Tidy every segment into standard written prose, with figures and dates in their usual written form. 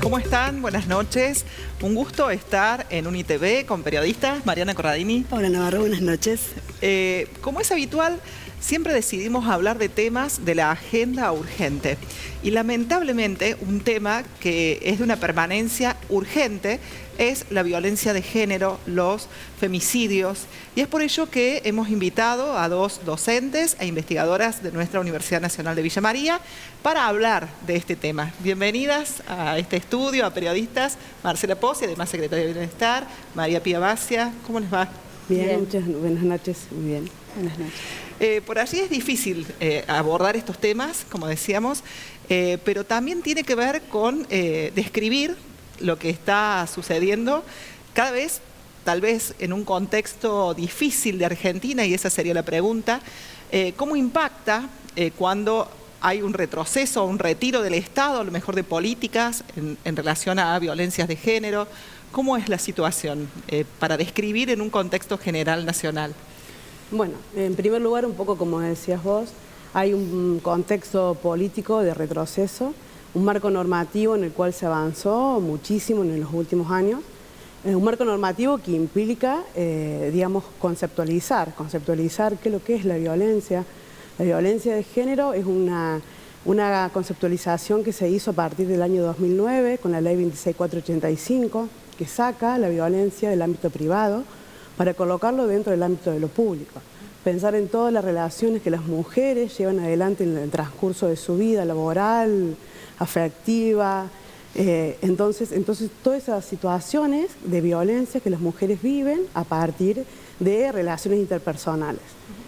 ¿Cómo están? Buenas noches. Un gusto estar en UniTV con periodistas. Mariana Corradini. Hola Navarro, buenas noches. Como es habitual, siempre decidimos hablar de temas de la agenda urgente. Y lamentablemente un tema que es de una permanencia urgente es la violencia de género, los femicidios. Y es por ello que hemos invitado a dos docentes e investigadoras de nuestra Universidad Nacional de Villa María para hablar de este tema. Bienvenidas a este estudio, a periodistas, Marcela Pozzi, además secretaria de Bienestar, María Pía Bacia. ¿Cómo les va? Bien, muchas buenas noches, muy bien. Buenas noches. Por allí es difícil abordar estos temas, como decíamos, pero también tiene que ver con describir lo que está sucediendo cada vez, tal vez en un contexto difícil de Argentina, y esa sería la pregunta, ¿cómo impacta cuando hay un retroceso, un retiro del Estado, a lo mejor de políticas en relación a violencias de género? ¿Cómo es la situación para describir en un contexto general nacional? Bueno, en primer lugar, un poco como decías vos, hay un contexto político de retroceso, un marco normativo en el cual se avanzó muchísimo en los últimos años, un marco normativo que implica, digamos, conceptualizar qué es lo que es la violencia. La violencia de género es una conceptualización que se hizo a partir del año 2009 con la ley 26485, que saca la violencia del ámbito privado para colocarlo dentro del ámbito de lo público. Pensar en todas las relaciones que las mujeres llevan adelante en el transcurso de su vida laboral, afectiva. Entonces todas esas situaciones de violencia que las mujeres viven a partir de relaciones interpersonales.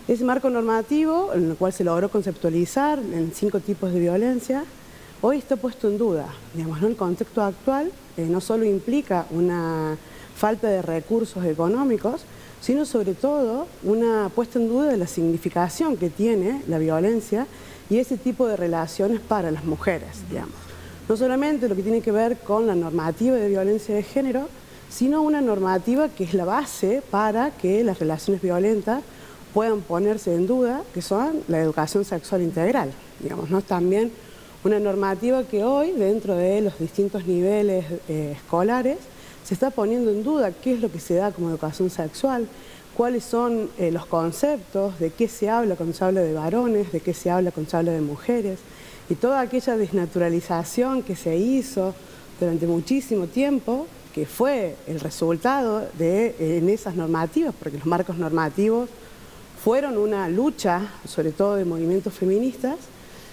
Ese marco normativo, en el cual se logró conceptualizar en 5 tipos de violencia, hoy está puesto en duda. Digamos, ¿no? El contexto actual no solo implica una falta de recursos económicos, sino sobre todo una puesta en duda de la significación que tiene la violencia y ese tipo de relaciones para las mujeres, digamos. No solamente lo que tiene que ver con la normativa de violencia de género, sino una normativa que es la base para que las relaciones violentas puedan ponerse en duda, que son la educación sexual integral, digamos, ¿no? También una normativa que hoy, dentro de los distintos niveles escolares, se está poniendo en duda qué es lo que se da como educación sexual, cuáles son los conceptos, de qué se habla cuando se habla de varones, de qué se habla cuando se habla de mujeres, y toda aquella desnaturalización que se hizo durante muchísimo tiempo, que fue el resultado en esas normativas, porque los marcos normativos fueron una lucha, sobre todo de movimientos feministas.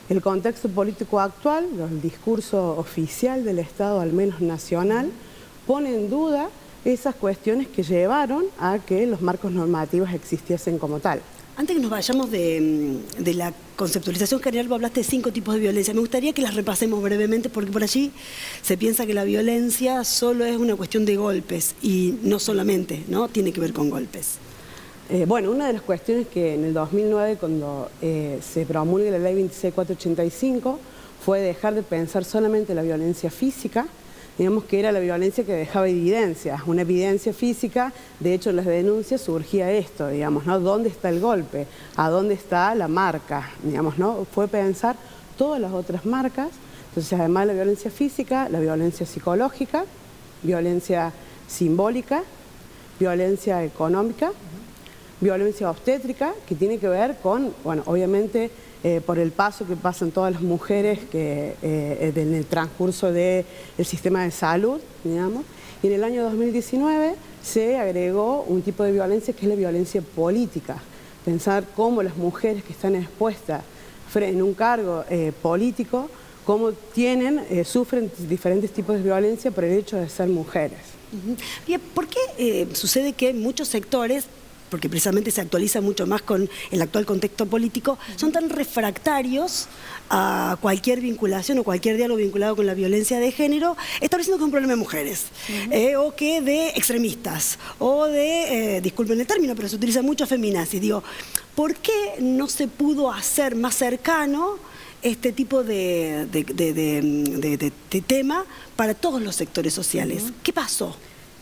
El contexto político actual, el discurso oficial del Estado, al menos nacional, pone en duda esas cuestiones que llevaron a que los marcos normativos existiesen como tal. Antes que nos vayamos de la conceptualización general, vos hablaste de 5 tipos de violencia. Me gustaría que las repasemos brevemente, porque por allí se piensa que la violencia solo es una cuestión de golpes, y no solamente, ¿no? Tiene que ver con golpes. Bueno, una de las cuestiones que en el 2009, cuando se promulga la ley 26485, fue dejar de pensar solamente la violencia física, digamos que era la violencia que dejaba evidencias, una evidencia física. De hecho, en las denuncias surgía esto, digamos, ¿no? ¿Dónde está el golpe? ¿A dónde está la marca? Digamos, ¿no? Fue pensar todas las otras marcas. Entonces, además de la violencia física, la violencia psicológica, violencia simbólica, violencia económica, violencia obstétrica, que tiene que ver con, bueno, obviamente, por el paso que pasan todas las mujeres en el transcurso del sistema de salud, digamos. Y en el año 2019 se agregó un tipo de violencia que es la violencia política. Pensar cómo las mujeres que están expuestas en un cargo político, cómo sufren diferentes tipos de violencia por el hecho de ser mujeres. Bien, ¿por qué sucede que en muchos sectores, porque precisamente se actualiza mucho más con el actual contexto político, son tan refractarios a cualquier vinculación o cualquier diálogo vinculado con la violencia de género, estableciendo que es un problema de mujeres, o que de extremistas, o de, disculpen el término, pero se utiliza mucho feminazis? Digo, ¿por qué no se pudo hacer más cercano este tipo de tema para todos los sectores sociales? ¿Qué pasó?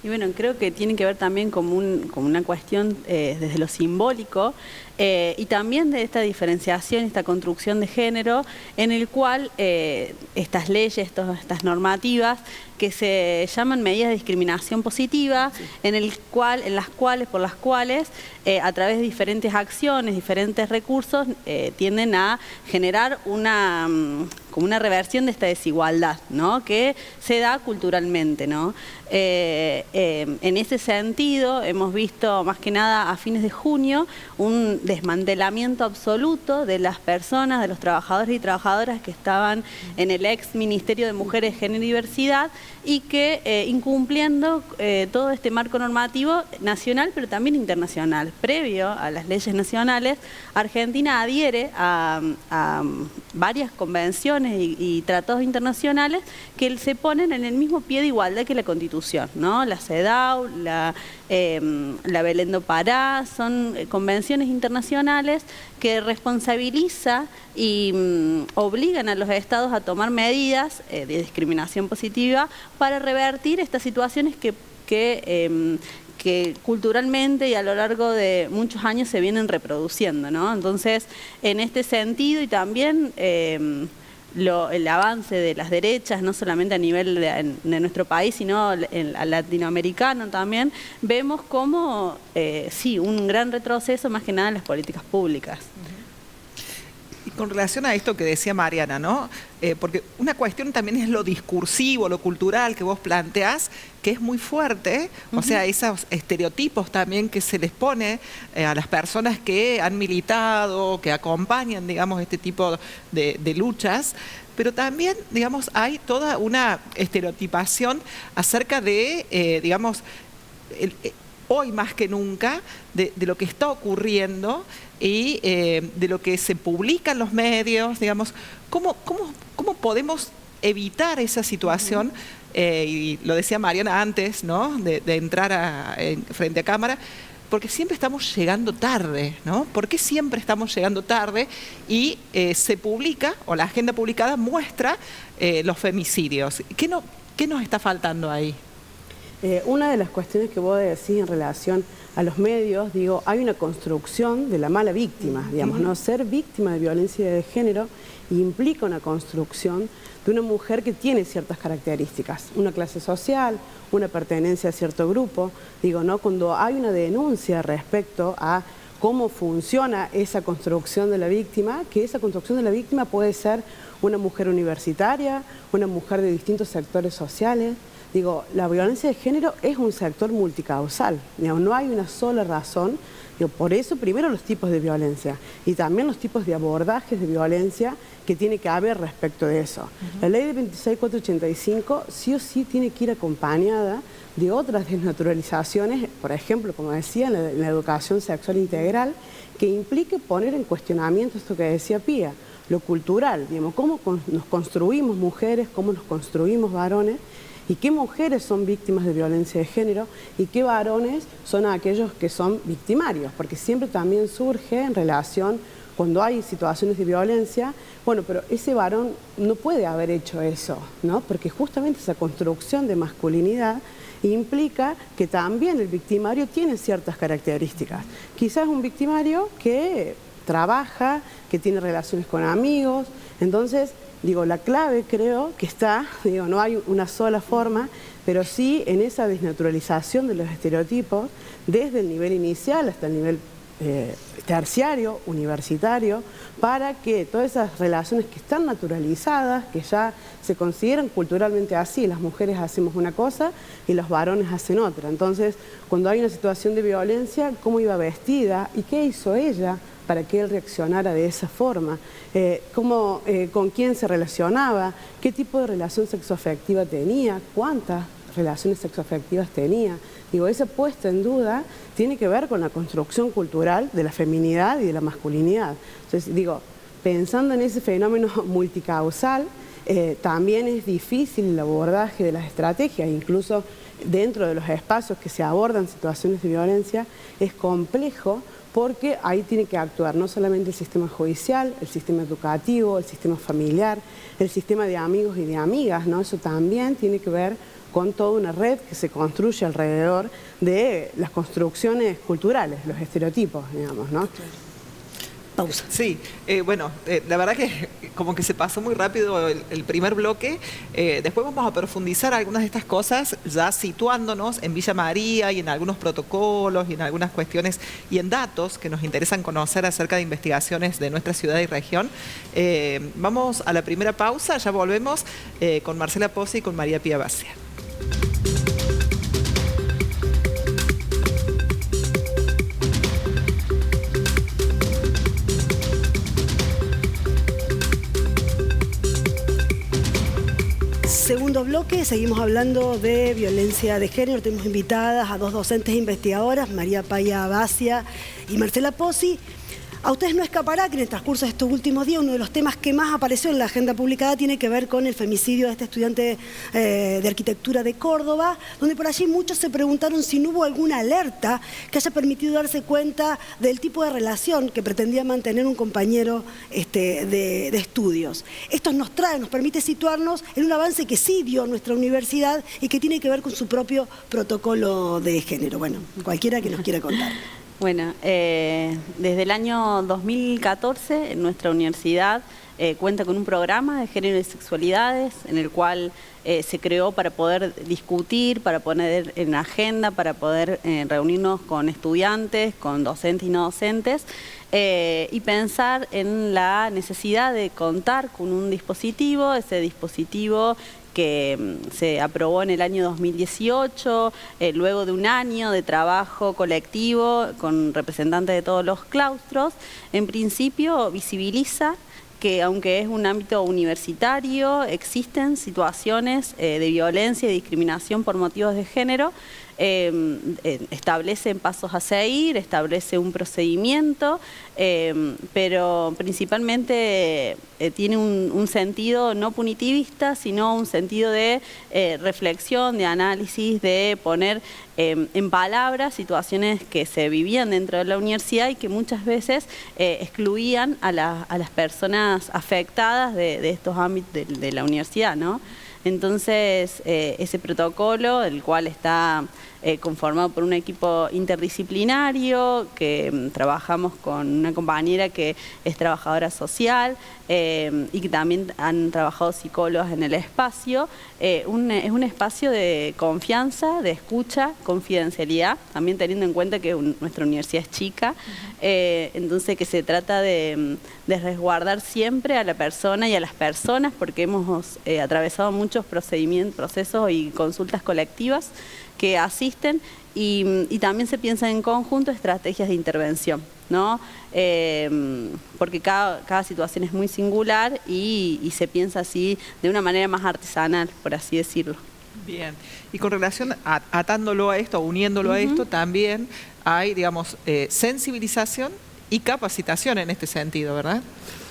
Y bueno, creo que tiene que ver también como una cuestión desde lo simbólico y también de esta diferenciación, esta construcción de género, en el cual estas leyes, estas normativas que se llaman medidas de discriminación positiva, sí, por las cuales a través de diferentes acciones, diferentes recursos, tienden a generar como una reversión de esta desigualdad, ¿no?, que se da culturalmente, ¿no? En ese sentido, hemos visto más que nada a fines de junio un desmantelamiento absoluto de las personas, de los trabajadores y trabajadoras que estaban en el ex Ministerio de Mujeres, Género y Diversidad y que incumpliendo todo este marco normativo nacional, pero también internacional. Previo a las leyes nacionales, Argentina adhiere a varias convenciones y tratados internacionales que se ponen en el mismo pie de igualdad que la Constitución, ¿no? La CEDAW, la Belén do Pará, son convenciones internacionales que responsabiliza y obligan a los estados a tomar medidas de discriminación positiva para revertir estas situaciones que culturalmente y a lo largo de muchos años se vienen reproduciendo, ¿no? Entonces, en este sentido y también el avance de las derechas, no solamente a nivel de nuestro país, sino latinoamericano también, vemos como, sí, un gran retroceso más que nada en las políticas públicas. Y con relación a esto que decía Mariana, ¿no? Porque una cuestión también es lo discursivo, lo cultural que vos planteás, que es muy fuerte, o sea, esos estereotipos también que se les pone a las personas que han militado, que acompañan, digamos, este tipo de luchas, pero también, digamos, hay toda una estereotipación acerca de, digamos, hoy más que nunca, de lo que está ocurriendo y de lo que se publica en los medios, digamos, ¿cómo podemos evitar esa situación? Y lo decía Mariana antes, ¿no?, de entrar frente a cámara, porque siempre estamos llegando tarde, ¿no? ¿Por qué siempre estamos llegando tarde? Y se publica, o la agenda publicada muestra los femicidios. ¿Qué nos está faltando ahí? Una de las cuestiones que vos decís en relación a los medios, digo, hay una construcción de la mala víctima, digamos, ¿no? Ser víctima de violencia de género implica una construcción de una mujer que tiene ciertas características, una clase social, una pertenencia a cierto grupo, digo, ¿no? Cuando hay una denuncia respecto a cómo funciona esa construcción de la víctima, que esa construcción de la víctima puede ser una mujer universitaria, una mujer de distintos sectores sociales. Digo, la violencia de género es un sector multicausal, digamos, no hay una sola razón. Digo, por eso, primero los tipos de violencia y también los tipos de abordajes de violencia que tiene que haber respecto de eso. La ley de 26.485 sí o sí tiene que ir acompañada de otras desnaturalizaciones, por ejemplo, como decía, en la educación sexual integral, que implique poner en cuestionamiento esto que decía Pía, lo cultural, digamos, cómo nos construimos mujeres, cómo nos construimos varones, y qué mujeres son víctimas de violencia de género y qué varones son aquellos que son victimarios, porque siempre también surge en relación, cuando hay situaciones de violencia, bueno, pero ese varón no puede haber hecho eso, ¿no? Porque justamente esa construcción de masculinidad implica que también el victimario tiene ciertas características. Quizás un victimario que trabaja, que tiene relaciones con amigos, entonces, digo, la clave creo que está, digo, no hay una sola forma, pero sí en esa desnaturalización de los estereotipos desde el nivel inicial hasta el nivel terciario, universitario, para que todas esas relaciones que están naturalizadas, que ya se consideran culturalmente así, las mujeres hacemos una cosa y los varones hacen otra. Entonces, cuando hay una situación de violencia, ¿cómo iba vestida y qué hizo ella para que él reaccionara de esa forma? ¿Con quién se relacionaba? ¿Qué tipo de relación sexoafectiva tenía? ¿Cuántas relaciones sexoafectivas tenía? Digo, esa puesta en duda tiene que ver con la construcción cultural de la feminidad y de la masculinidad. Entonces, digo, pensando en ese fenómeno multicausal, también es difícil el abordaje de las estrategias, incluso dentro de los espacios que se abordan situaciones de violencia, es complejo porque ahí tiene que actuar no solamente el sistema judicial, el sistema educativo, el sistema familiar, el sistema de amigos y de amigas, ¿no? Eso también tiene que ver con toda una red que se construye alrededor de las construcciones culturales, los estereotipos, digamos, ¿no? Pausa. Sí, bueno, la verdad que como que se pasó muy rápido el primer bloque. Después vamos a profundizar algunas de estas cosas, ya situándonos en Villa María y en algunos protocolos y en algunas cuestiones y en datos que nos interesan conocer acerca de investigaciones de nuestra ciudad y región. Vamos a la primera pausa, ya volvemos con Marcela Pozzi y con María Pía Bacia. Segundo bloque, seguimos hablando de violencia de género. Tenemos invitadas a dos docentes investigadoras, María Pía Bacia y Marcela Pozzi. A ustedes no escapará que en el transcurso de estos últimos días uno de los temas que más apareció en la agenda publicada tiene que ver con el femicidio de este estudiante de arquitectura de Córdoba, donde por allí muchos se preguntaron si no hubo alguna alerta que haya permitido darse cuenta del tipo de relación que pretendía mantener un compañero de estudios. Esto nos permite situarnos en un avance que sí dio nuestra universidad y que tiene que ver con su propio protocolo de género. Bueno, cualquiera que nos quiera contar. Bueno, desde el año 2014 nuestra universidad cuenta con un programa de género y sexualidades en el cual se creó para poder discutir, para poner en agenda, para poder reunirnos con estudiantes, con docentes y no docentes y pensar en la necesidad de contar con un dispositivo, ese dispositivo que se aprobó en el año 2018, luego de un año de trabajo colectivo con representantes de todos los claustros. En principio visibiliza que aunque es un ámbito universitario, existen situaciones de violencia y discriminación por motivos de género, establecen pasos a seguir, establece un procedimiento, pero principalmente tiene un sentido no punitivista, sino un sentido de reflexión, de análisis, de poner en palabras situaciones que se vivían dentro de la universidad y que muchas veces excluían a las personas afectadas de estos ámbitos de la universidad, ¿no? Entonces, ese protocolo, el cual está conformado por un equipo interdisciplinario, que trabajamos con una compañera que es trabajadora social y que también han trabajado psicólogos en el espacio, es un espacio de confianza, de escucha, confidencialidad, también teniendo en cuenta que nuestra universidad es chica, entonces que se trata de resguardar siempre a la persona y a las personas, porque hemos atravesado muchos procedimientos, procesos y consultas colectivas que asisten y también se piensa en conjunto estrategias de intervención, ¿no? Porque cada situación es muy singular y se piensa así de una manera más artesanal, por así decirlo. Bien, y con relación, atándolo a esto, uniéndolo a esto, también hay, digamos, sensibilización y capacitación en este sentido, ¿verdad?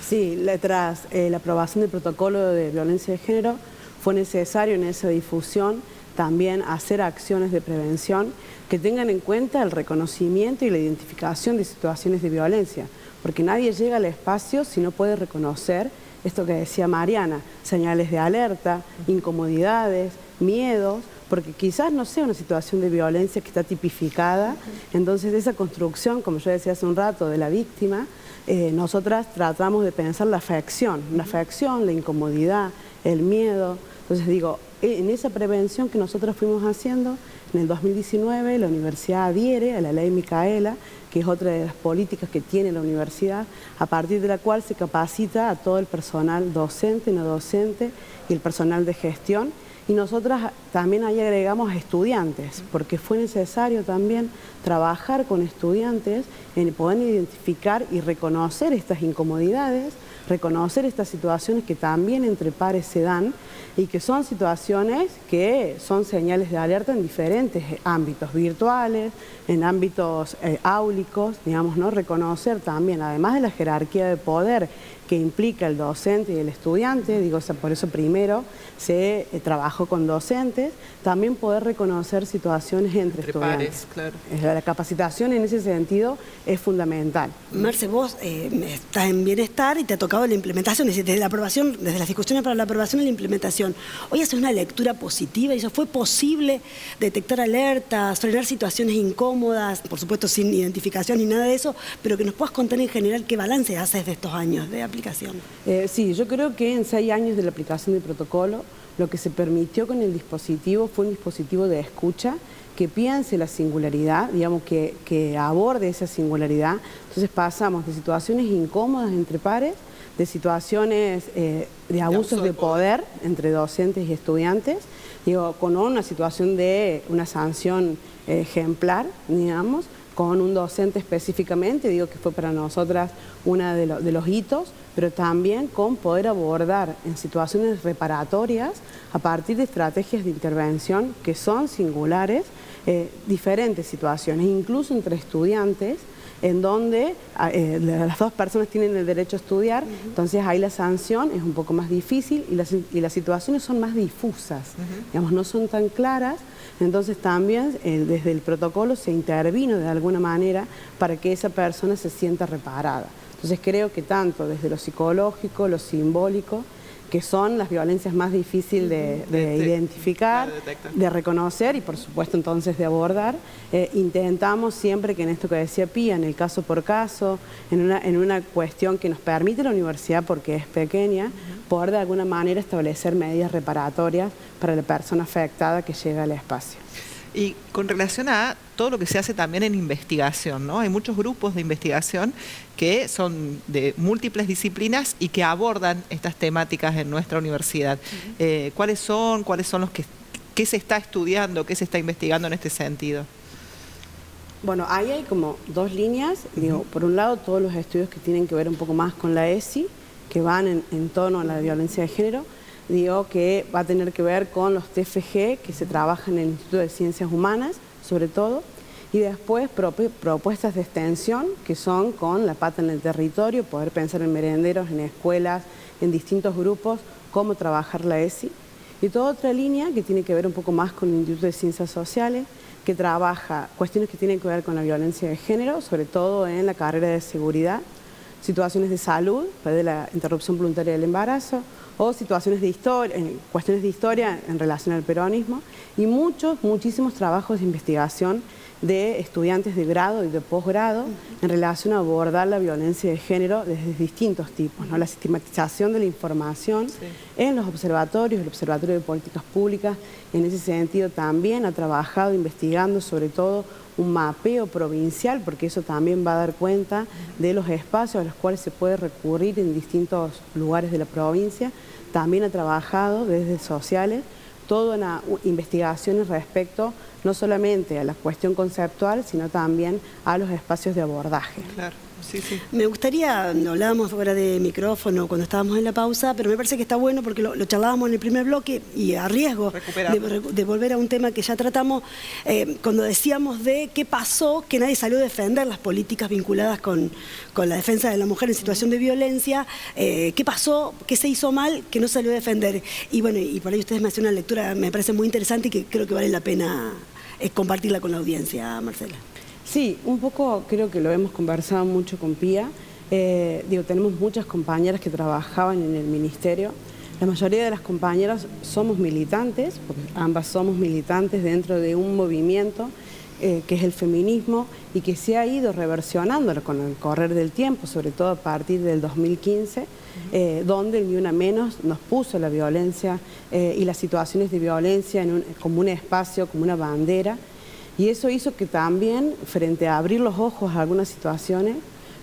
Sí, tras la aprobación del protocolo de violencia de género, fue necesario en esa difusión también hacer acciones de prevención que tengan en cuenta el reconocimiento y la identificación de situaciones de violencia, porque nadie llega al espacio si no puede reconocer esto que decía Mariana, señales de alerta, incomodidades, miedos, porque quizás no sea una situación de violencia que está tipificada, entonces esa construcción, como yo decía hace un rato, de la víctima, nosotras tratamos de pensar la afección, la incomodidad, el miedo. Entonces digo, en esa prevención que nosotros fuimos haciendo, en el 2019 la universidad adhiere a la ley Micaela, que es otra de las políticas que tiene la universidad, a partir de la cual se capacita a todo el personal docente, no docente y el personal de gestión. Y nosotras también ahí agregamos a estudiantes, porque fue necesario también trabajar con estudiantes en poder identificar y reconocer estas incomodidades, reconocer estas situaciones que también entre pares se dan y que son situaciones que son señales de alerta en diferentes ámbitos virtuales, en ámbitos áulicos, digamos, ¿no? Reconocer también, además de la jerarquía de poder que implica el docente y el estudiante, digo, o sea, por eso primero se trabajó con docentes, también poder reconocer situaciones entre estudiantes. Pares, claro. La capacitación en ese sentido es fundamental. Marce, vos estás en bienestar y te ha tocado la implementación, es decir, desde la aprobación, desde las discusiones para la aprobación y la implementación. Hoy haces una lectura positiva y eso fue posible detectar alertas, frenar situaciones incómodas, por supuesto sin identificación ni nada de eso, pero que nos puedas contar en general qué balance haces de estos años de aplicación. Sí, yo creo que en 6 años de la aplicación del protocolo, lo que se permitió con el dispositivo fue un dispositivo de escucha que piense la singularidad, digamos, que aborde esa singularidad. Entonces pasamos de situaciones incómodas entre pares, de situaciones de abusos de poder entre docentes y estudiantes, digo, con una situación de una sanción ejemplar, digamos, con un docente específicamente, digo que fue para nosotras uno de los hitos, pero también con poder abordar en situaciones reparatorias a partir de estrategias de intervención que son singulares, diferentes situaciones, incluso entre estudiantes, en donde las dos personas tienen el derecho a estudiar, entonces ahí la sanción es un poco más difícil y las situaciones son más difusas, digamos, no son tan claras. Entonces también desde el protocolo se intervino de alguna manera para que esa persona se sienta reparada. Entonces creo que tanto desde lo psicológico, lo simbólico, que son las violencias más difíciles de identificar, de reconocer y por supuesto entonces de abordar, intentamos siempre que en esto que decía Pía, en el caso por caso, en una cuestión que nos permite la universidad porque es pequeña, poder de alguna manera establecer medidas reparatorias para la persona afectada que llega al espacio. Y con relación a todo lo que se hace también en investigación, ¿no? Hay muchos grupos de investigación que son de múltiples disciplinas y que abordan estas temáticas en nuestra universidad. ¿Cuáles son los qué se está estudiando, qué se está investigando en este sentido? Bueno, ahí hay como 2 líneas. Digo, por un lado, todos los estudios que tienen que ver un poco más con la ESI, que van en torno a la violencia de género. Digo que va a tener que ver con los TFG que se trabajan en el Instituto de Ciencias Humanas, sobre todo, y después propuestas de extensión que son con la pata en el territorio, poder pensar en merenderos, en escuelas, en distintos grupos, cómo trabajar la ESI. Y toda otra línea que tiene que ver un poco más con el Instituto de Ciencias Sociales, que trabaja cuestiones que tienen que ver con la violencia de género, sobre todo en la carrera de seguridad, situaciones de salud, de la interrupción voluntaria del embarazo, o situaciones de historia, cuestiones de historia en relación al peronismo, y muchísimos trabajos de investigación de estudiantes de grado y de posgrado en relación a abordar la violencia de género desde distintos tipos, ¿no? La sistematización de la información en los observatorios, el Observatorio de Políticas Públicas, en ese sentido también ha trabajado investigando sobre todo un mapeo provincial, porque eso también va a dar cuenta de los espacios a los cuales se puede recurrir en distintos lugares de la provincia. También ha trabajado desde sociales toda una investigación respecto no solamente a la cuestión conceptual, sino también a los espacios de abordaje. Claro. Sí, sí. Me gustaría, hablábamos fuera de micrófono cuando estábamos en la pausa, pero me parece que está bueno porque lo charlábamos en el primer bloque y a riesgo de volver a un tema que ya tratamos, cuando decíamos de qué pasó, que nadie salió a defender las políticas vinculadas con la defensa de la mujer en situación de violencia, qué pasó, qué se hizo mal, que no salió a defender. Y bueno, y por ahí ustedes me hacen una lectura, me parece muy interesante y que creo que vale la pena compartirla con la audiencia, Marcela. Sí, un poco creo que lo hemos conversado mucho con Pía. Tenemos muchas compañeras que trabajaban en el ministerio. La mayoría de las compañeras somos militantes, porque ambas somos militantes dentro de un movimiento que es el feminismo y que se ha ido reversionando con el correr del tiempo, sobre todo a partir del 2015, donde el Ni Una Menos nos puso la violencia y las situaciones de violencia como un espacio, como una bandera. Y eso hizo que también, frente a abrir los ojos a algunas situaciones,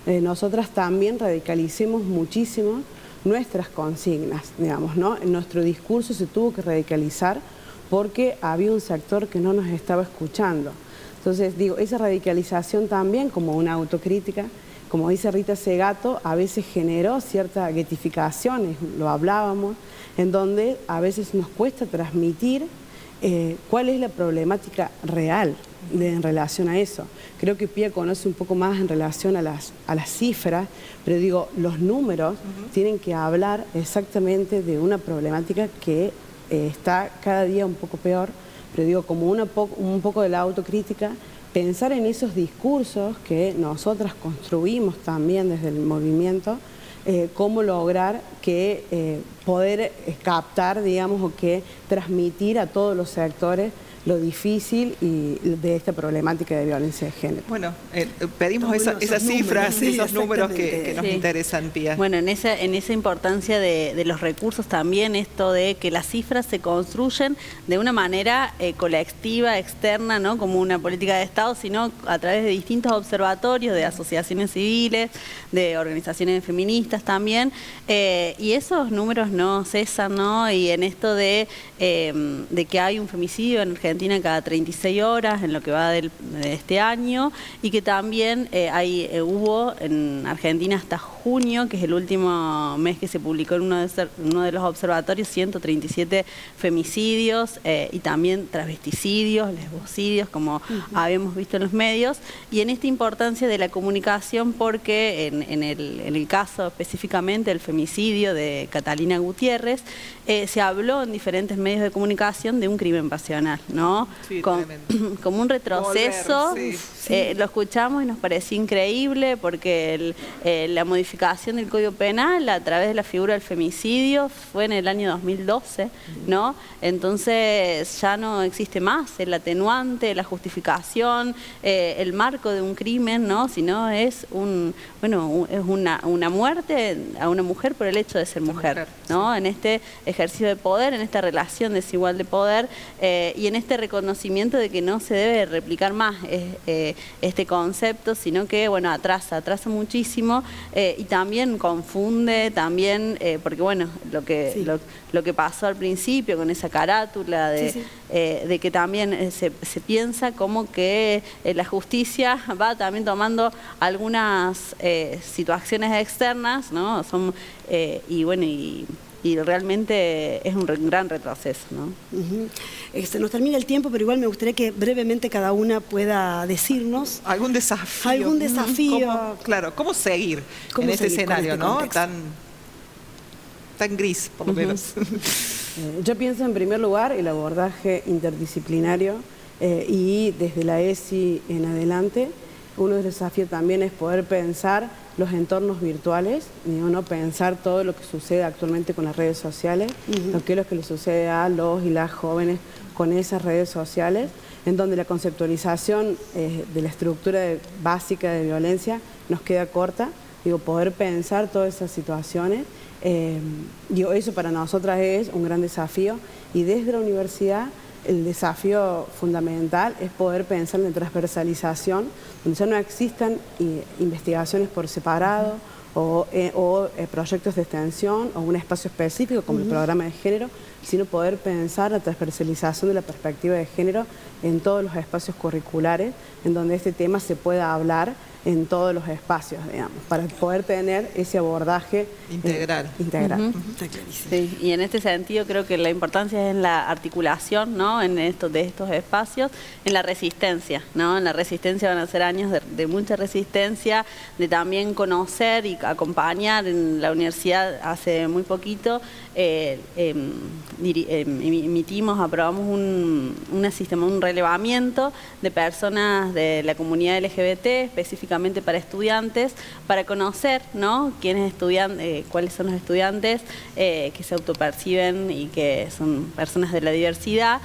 nosotras también radicalicemos muchísimo nuestras consignas, digamos, ¿no? Nuestro discurso se tuvo que radicalizar porque había un sector que no nos estaba escuchando. Entonces, esa radicalización también, como una autocrítica, como dice Rita Segato, a veces generó cierta guetificación, lo hablábamos, en donde a veces nos cuesta transmitir cuál es la problemática real, en relación a eso. Creo que Pía conoce un poco más en relación a las cifras, pero digo, los números tienen que hablar exactamente de una problemática que está cada día un poco peor, pero digo, como un poco de la autocrítica, pensar en esos discursos que nosotras construimos también desde el movimiento, cómo lograr que poder captar, digamos, o que transmitir a todos los sectores lo difícil de esta problemática de violencia de género. Bueno, pedimos esas cifras, esos números que nos interesan, Pía. Bueno, en esa importancia de los recursos también, esto de que las cifras se construyen de una manera colectiva, externa, no como una política de Estado, sino a través de distintos observatorios, de asociaciones civiles, de organizaciones feministas también, y esos números no cesan, ¿no? Y en esto de que hay un femicidio en Argentina cada 36 horas en lo que va de este año, y que también hubo en Argentina hasta junio, que es el último mes que se publicó en uno de los observatorios, 137 femicidios y también travesticidios, lesbocidios, como habíamos visto en los medios, y en esta importancia de la comunicación, porque en el caso específicamente del femicidio de Catalina Gutiérrez, se habló en diferentes medios de comunicación de un crimen pasional, ¿no? Sí, como un retroceso. Volver, sí. Lo escuchamos y nos pareció increíble, porque la modificación del Código Penal a través de la figura del femicidio fue en el año 2012, ¿no? Entonces ya no existe más el atenuante, la justificación, el marco de un crimen, ¿no? Sino es una muerte a una mujer por el hecho de ser mujer, ¿no? Sí. En este ejercicio de poder, en esta relación desigual de poder, y en este reconocimiento de que no se debe replicar más este concepto, sino que, bueno, atrasa muchísimo, y también confunde, porque, bueno, lo que pasó al principio con esa carátula de que también se piensa como que la justicia va también tomando algunas situaciones externas, ¿no? Y realmente es un gran retroceso, ¿no? Se nos termina el tiempo, pero igual me gustaría que brevemente cada una pueda decirnos algún desafío. ¿Cómo seguir en este escenario, ¿no? Tan gris, por lo menos. Yo pienso en primer lugar el abordaje interdisciplinario, y desde la ESI en adelante, uno de los desafíos también es poder pensar los entornos virtuales, no pensar todo lo que sucede actualmente con las redes sociales, lo que le sucede a los y las jóvenes con esas redes sociales, en donde la conceptualización de la estructura básica de violencia nos queda corta. Poder pensar todas esas situaciones, eso para nosotras es un gran desafío, y desde la universidad el desafío fundamental es poder pensar en la transversalización, donde ya no existan investigaciones por separado o proyectos de extensión o un espacio específico como el programa de género, sino poder pensar la transversalización de la perspectiva de género en todos los espacios curriculares, en donde este tema se pueda hablar en todos los espacios, digamos, para poder tener ese abordaje integral. Está clarísimo. Sí, y en este sentido creo que la importancia es en la articulación, ¿no? De estos espacios, en la resistencia, ¿no? En la resistencia van a ser años de mucha resistencia, de también conocer y acompañar. En la universidad hace muy poquito aprobamos un relevamiento de personas de la comunidad LGBT, específicamente para estudiantes, para conocer, ¿no? Quiénes estudian, cuáles son los estudiantes que se autoperciben y que son personas de la diversidad,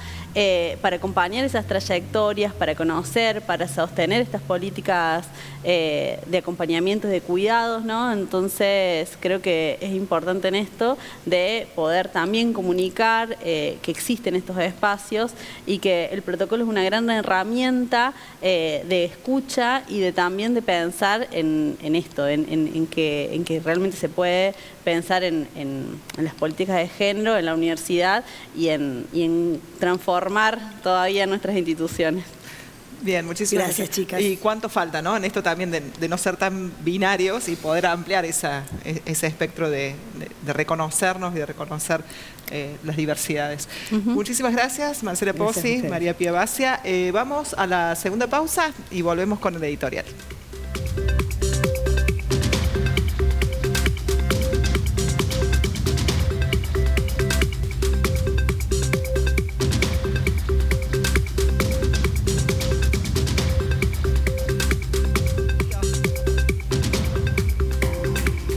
para acompañar esas trayectorias, para conocer, para sostener estas políticas de acompañamiento y de cuidados, ¿no? Entonces creo que es importante en esto de poder también comunicar que existen estos espacios y que el protocolo es una gran herramienta de escucha y también de pensar en esto, en que realmente se puede pensar en las políticas de género en la universidad y en transformar todavía nuestras instituciones. Bien, muchísimas gracias, chicas. ¿Y cuánto falta, ¿no? En esto también de no ser tan binarios y poder ampliar ese espectro de reconocernos y de reconocer las diversidades. Muchísimas gracias, Marcela Pozzi, María Pía Bacia. Vamos a la segunda pausa y volvemos con el editorial.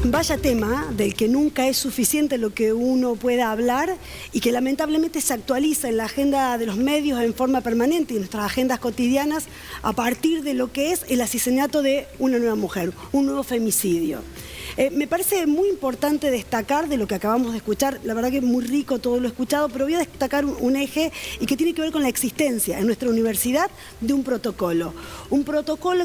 Vaya tema del que nunca es suficiente lo que uno pueda hablar y que lamentablemente se actualiza en la agenda de los medios en forma permanente y en nuestras agendas cotidianas a partir de lo que es el asesinato de una nueva mujer, un nuevo femicidio. Me parece muy importante destacar de lo que acabamos de escuchar, la verdad que es muy rico todo lo escuchado, pero voy a destacar un eje y que tiene que ver con la existencia en nuestra universidad de un protocolo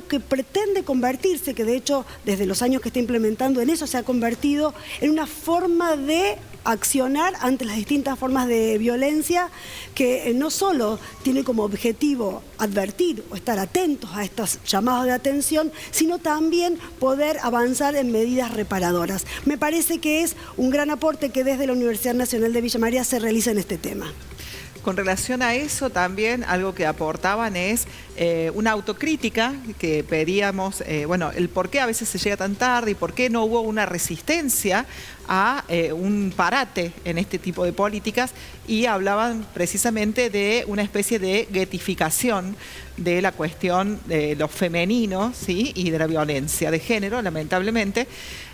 que pretende convertirse, que de hecho desde los años que está implementando en eso se ha convertido en una forma de accionar ante las distintas formas de violencia que no solo tiene como objetivo advertir o estar atentos a estos llamados de atención, sino también poder avanzar en medidas reparadoras. Me parece que es un gran aporte que desde la Universidad Nacional de Villa María se realiza en este tema. Con relación a eso también algo que aportaban es una autocrítica que pedíamos, bueno, el por qué a veces se llega tan tarde y por qué no hubo una resistencia a un parate en este tipo de políticas, y hablaban precisamente de una especie de guetificación de la cuestión de lo femenino, ¿sí? Y de la violencia de género, lamentablemente.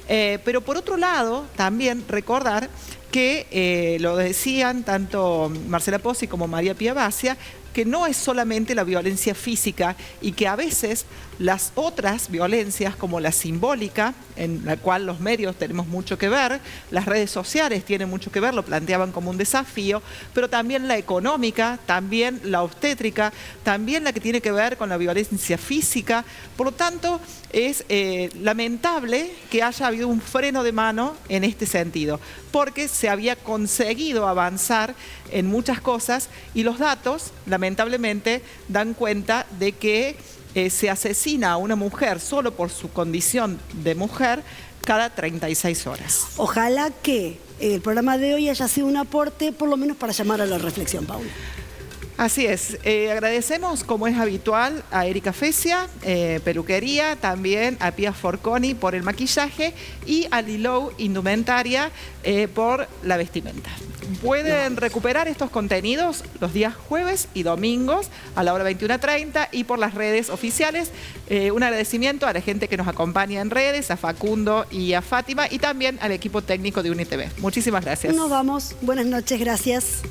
Pero por otro lado, también recordar que lo decían tanto Marcela Pozzi como María Pía Bacia, que no es solamente la violencia física y que a veces las otras violencias, como la simbólica, en la cual los medios tenemos mucho que ver, las redes sociales tienen mucho que ver, lo planteaban como un desafío, pero también la económica, también la obstétrica, también la que tiene que ver con la violencia física. Por lo tanto, es lamentable que haya habido un freno de mano en este sentido, porque se había conseguido avanzar en muchas cosas y los datos, lamentablemente, dan cuenta de que se asesina a una mujer solo por su condición de mujer cada 36 horas. Ojalá que el programa de hoy haya sido un aporte, por lo menos para llamar a la reflexión, Paula. Así es, agradecemos como es habitual a Erika Fecia, peluquería, también a Pia Forconi por el maquillaje y a Lilou Indumentaria por la vestimenta. Pueden recuperar estos contenidos los días jueves y domingos a la hora 21:30 y por las redes oficiales. Un agradecimiento a la gente que nos acompaña en redes, a Facundo y a Fátima y también al equipo técnico de UNITV. Muchísimas gracias. Nos vamos, buenas noches, gracias.